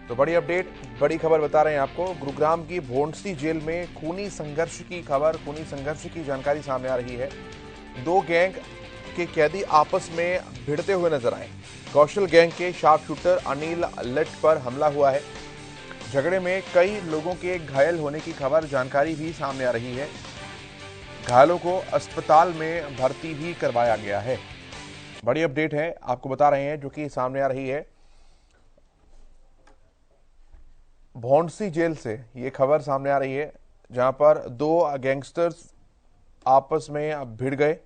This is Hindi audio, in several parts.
तो बड़ी अपडेट, बड़ी खबर बता रहे हैं आपको। गुरुग्राम की भोंडसी जेल में खूनी संघर्ष की खबर, खूनी संघर्ष की जानकारी सामने आ रही है। दो गैंग के कैदी आपस में भिड़ते हुए नजर आए। कौशल गैंग के शार्प शूटर अनिल लट पर हमला हुआ है। झगड़े में कई लोगों के घायल होने की खबर, जानकारी भी सामने आ रही है। घायलों को अस्पताल में भर्ती भी करवाया गया है। बड़ी अपडेट है, आपको बता रहे हैं, जो कि सामने आ रही है भोंडसी जेल से। ये खबर सामने आ रही है, जहां पर दो गैंगस्टर्स आपस में भिड़ गए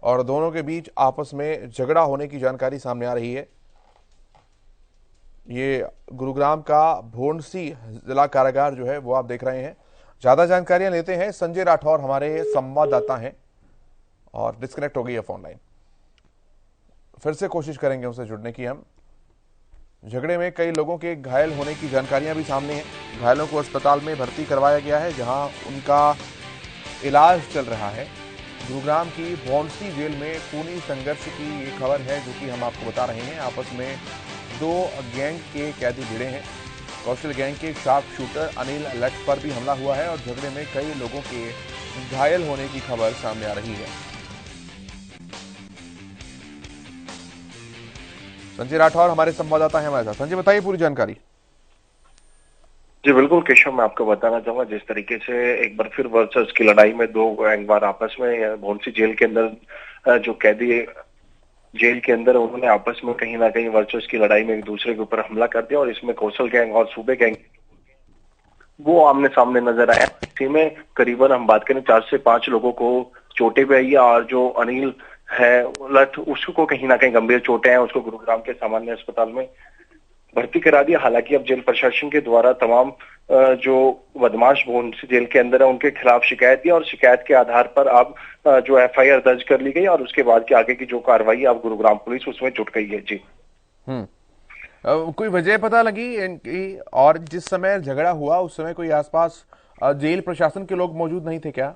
और दोनों के बीच आपस में झगड़ा होने की जानकारी सामने आ रही है। ये गुरुग्राम का भोंडसी जिला कारागार जो है वो आप देख रहे हैं। ज्यादा जानकारियां लेते हैं, संजय राठौर हमारे संवाददाता हैं और डिस्कनेक्ट हो गई है फोन लाइन। फिर से कोशिश करेंगे उनसे जुड़ने की हम। झगड़े में कई लोगों के घायल होने की जानकारियां भी सामने हैं। घायलों को अस्पताल में भर्ती करवाया गया है, जहां उनका इलाज चल रहा है। गुरुग्राम की भोंडसी जेल में खूनी संघर्ष की ये खबर है, जो कि हम आपको बता रहे हैं। आपस में दो गैंग के कैदी भिड़े हैं। कौशल गैंग के शार्प शूटर अनिल लट पर भी हमला हुआ है और झगड़े में कई लोगों के घायल होने की खबर सामने आ रही है। संजय राठौर हमारे संवाददाता हैं हमारे साथ। संजय, बताइए पूरी जानकारी। जी बिल्कुल केशव, मैं आपको बताना चाहूंगा जिस तरीके से एक बार फिर वर्चर्स की लड़ाई में दो गैंगवार आपस में भोंडसी जेल के अंदर जो कैदी जेल के अंदर उन्होंने आपस में कहीं ना कहीं वर्चर्स की लड़ाई में एक दूसरे के ऊपर हमला कर दिया और इसमें कौशल गैंग और सूबे गैंग वो आमने सामने नजर आया। इसी में करीबन हम बात करें 4 से 5 लोगों को चोटें भी आई है और जो अनिल है लठ उसको कहीं ना कहीं गंभीर चोटें हैं, उसको गुरुग्राम के सामान्य अस्पताल में भर्ती करा दिया। हालांकि अब जेल प्रशासन के द्वारा तमाम जो बदमाश भोंडसी जेल के अंदर है उनके खिलाफ शिकायत दी और शिकायत के आधार पर अब जो एफआईआर दर्ज कर ली गई और उसके बाद की आगे की जो कार्रवाई अब गुरुग्राम पुलिस उसमें जुट गई है। जी हम्म। कोई वजह पता लगी इनकी? और जिस समय झगड़ा हुआ उस समय कोई आसपास जेल प्रशासन के लोग मौजूद नहीं थे क्या?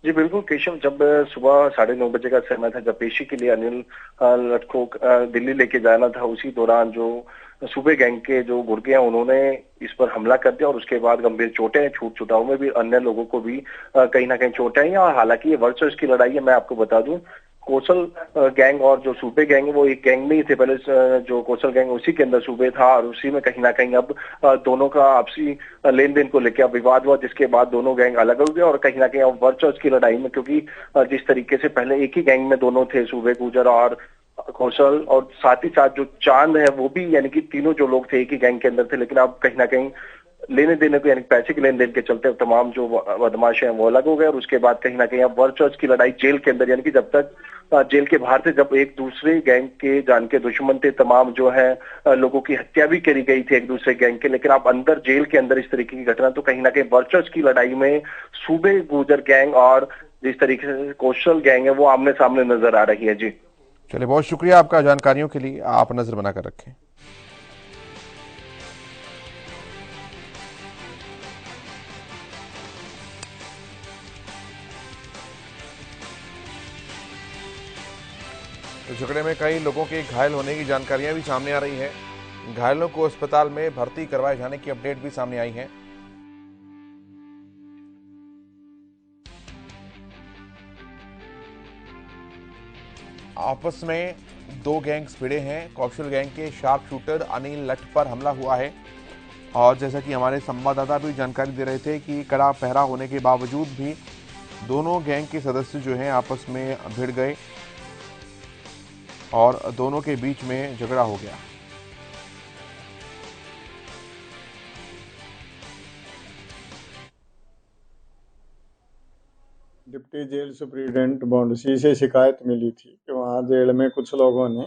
जी बिल्कुल केशव, जब सुबह 9:30 बजे का समय था, जब पेशी के लिए अनिल लट को दिल्ली लेके जाना था, उसी दौरान जो सूबे गैंग के जो गुर्गे हैं उन्होंने इस पर हमला कर दिया और उसके बाद गंभीर चोटें हैं। छूट छुटाव में भी अन्य लोगों को भी कहीं ना कहीं चोटें आई हैं। और हालांकि ये वर्चर्स की लड़ाई है, मैं आपको बता दूं कौशल गैंग और जो सूबे गैंग है वो एक गैंग में ही थे पहले। जो कौशल गैंग उसी के अंदर सूबे था और उसी में कहीं ना कहीं अब दोनों का आपसी लेन देन को लेकर विवाद हुआ, जिसके बाद दोनों गैंग अलग हो गए और कहीं ना कहीं अब वर्चर्स की लड़ाई में, क्योंकि जिस तरीके से पहले एक ही गैंग में दोनों थे, सूबे गुजर और कौशल, और साथ ही साथ जो चांद है वो भी, यानी कि तीनों जो लोग थे एक ही गैंग के अंदर थे, लेकिन अब कहीं ना कहीं लेने देने को यानी पैसे के लेन देन के चलते तमाम जो बदमाश हैं वो अलग हो गए और उसके बाद कहीं ना कहीं अब वर्चर्स की लड़ाई जेल के अंदर, यानी कि जब तक जेल के बाहर थे, जब एक दूसरे गैंग के जान के दुश्मन थे, तमाम जो है लोगों की हत्या भी करी गई थी एक दूसरे गैंग के, लेकिन अब अंदर जेल के अंदर इस तरीके की घटना, तो कहीं ना कहीं वर्चर्स की लड़ाई में सूबे गुजर गैंग और जिस तरीके से कौशल गैंग है वो आमने सामने नजर आ रही है। जी चलिए, बहुत शुक्रिया आपका जानकारियों के लिए। आप नजर बनाकर रखें। तो झगड़े में कई लोगों के घायल होने की जानकारियां भी सामने आ रही है। घायलों को अस्पताल में भर्ती करवाए जाने की अपडेट भी सामने आई है। आपस में दो गैंग्स भिड़े हैं। कौशल गैंग के शार्प शूटर अनिल लठ पर हमला हुआ है और जैसा कि हमारे संवाददाता भी जानकारी दे रहे थे कि कड़ा पहरा होने के बावजूद भी दोनों गैंग के सदस्य जो हैं आपस में भिड़ गए और दोनों के बीच में झगड़ा हो गया। डिप्टी जेल सुप्रिटेंडेंट बॉन्डसी से शिकायत मिली थी कि वहाँ जेल में कुछ लोगों ने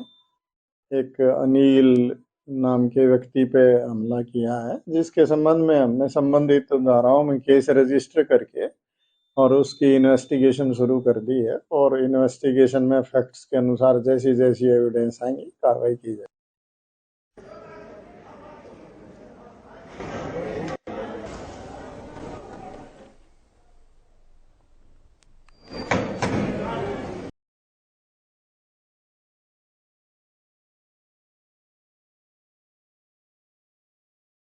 एक अनिल नाम के व्यक्ति पे हमला किया है, जिसके संबंध में हमने संबंधित धाराओं में केस रजिस्टर करके और उसकी इन्वेस्टिगेशन शुरू कर दी है और इन्वेस्टिगेशन में फैक्ट्स के अनुसार जैसी जैसी एविडेंस आएंगी कार्रवाई की जाएगी।